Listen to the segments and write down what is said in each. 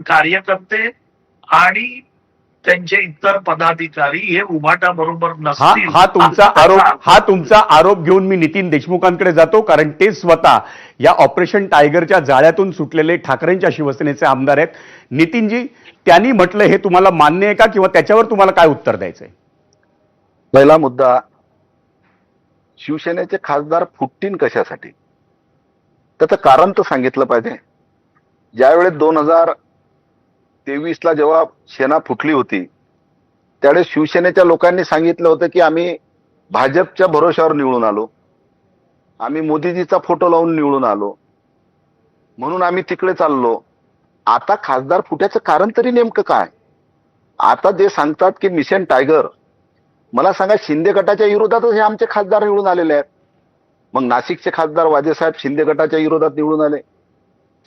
कार्यकर्ते आणि त्यांचे इतर पदाधिकारी हे उभाटा बरोबर नसतील. हा तुमचा आरोप घेऊन मी नितीन देशमुखांकडे जातो, कारण ते स्वतः या ऑपरेशन टायगरच्या जाळ्यातून सुटलेले ठाकरेंच्या शिवसेनेचे आमदार आहेत. नितीनजी, त्यांनी म्हटलं हे तुम्हाला मान्य आहे का, किंवा त्याच्यावर तुम्हाला काय उत्तर द्यायचंय? पहिला मुद्दा, शिवसेनेचे खासदार फुटतील कशासाठी, त्याचं कारण तर सांगितलं पाहिजे. ज्यावेळेस 2023ला जेव्हा सेना फुटली होती त्यावेळेस शिवसेनेच्या लोकांनी सांगितलं होतं की आम्ही भाजपच्या भरोश्यावर निवडून आलो, आम्ही मोदीजीचा फोटो लावून निवडून आलो, म्हणून आम्ही तिकडे चाललो. आता खासदार फुट्याचं कारण तरी नेमकं काय? आता जे सांगतात की मिशन टायगर, मला सांगा, शिंदे गटाच्या विरोधातच हे आमचे खासदार निवडून आलेले आहेत. मग नाशिकचे खासदार वाजेसाहेब शिंदे गटाच्या विरोधात निवडून आले,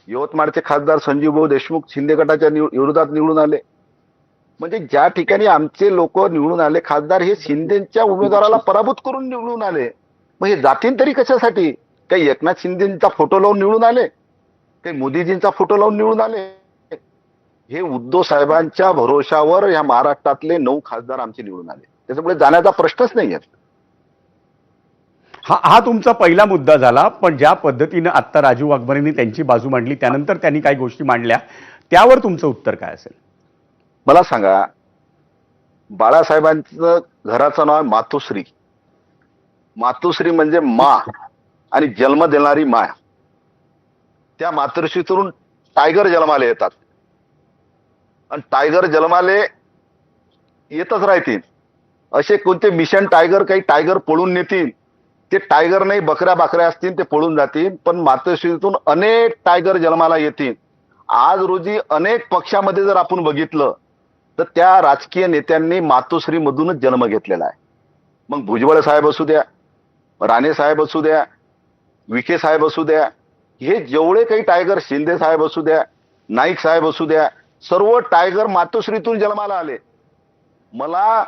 यवतमाळचे खासदार संजीवभाऊ देशमुख शिंदे गटाच्या विरोधात निवडून आले. म्हणजे ज्या ठिकाणी आमचे लोक निवडून आले खासदार, हे शिंदेच्या उमेदवाराला पराभूत करून निवडून आले. मग हे जातील तरी कशासाठी? काही एकनाथ शिंदेचा फोटो लावून निवडून आले, काही मोदीजींचा फोटो लावून निवडून आले? हे उद्धव साहेबांच्या भरोशावर या महाराष्ट्रातले 9 खासदार आमचे निवडून आले. त्याच्यामुळे जाण्याचा प्रश्नच नाही आहे. हा तुमचा पहिला मुद्दा झाला. पण ज्या पद्धतीनं आता राजू वाघमारेंनी त्यांची बाजू मांडली, त्यानंतर त्यांनी काही गोष्टी मांडल्या, त्यावर तुमचं उत्तर काय असेल? मला सांगा, बाळासाहेबांचं घराचं नाव आहे मातोश्री. मातोश्री म्हणजे मा आणि जन्म देणारी माया. त्या मातोश्रीतून टायगर जन्माले येतात आणि टायगर जन्माले येतच राहतील. असे कोणते मिशन टायगर, काही टायगर पळून नेतील, ते टायगर नाही, बकऱ्या असतील, ते पळून जातील. पण मातोश्रीतून अनेक टायगर जन्माला येतील. आज रोजी अनेक पक्षामध्ये जर आपण बघितलं तर त्या राजकीय नेत्यांनी मातोश्री मधूनच जन्म घेतलेला आहे. मग भुजबळ साहेब असू द्या, राणे साहेब असू द्या, विखे साहेब असू द्या, हे जेवढे काही टायगर, शिंदे साहेब असू द्या, नाईक साहेब असू द्या, सर्व टायगर मातोश्रीतून जन्माला आले. मला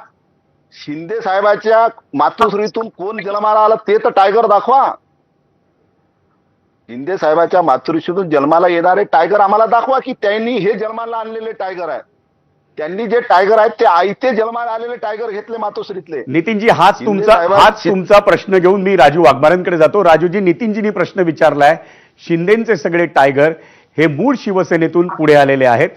शिंदे साहेबाच्या मातोश्रीतून कोण जन्माला आला ते तर टायगर दाखवा. शिंदे साहेबाच्या मातोश्रीतून जन्माला येणारे टायगर आम्हाला दाखवा, की त्यांनी हे जन्माला आणलेले टायगर आहेत. त्यांनी जे टायगर आहेत ते आईते जन्माला आलेले टायगर घेतले मातोश्रीतले. नितीनजी, हाच तुमचा प्रश्न घेऊन मी राजू वाघमारेंकडे जातो. राजूजी, नितीनजींनी प्रश्न विचारलाय, शिंदेचे सगळे टायगर हे मूळ शिवसेनेतून पुढे आलेले आहेत.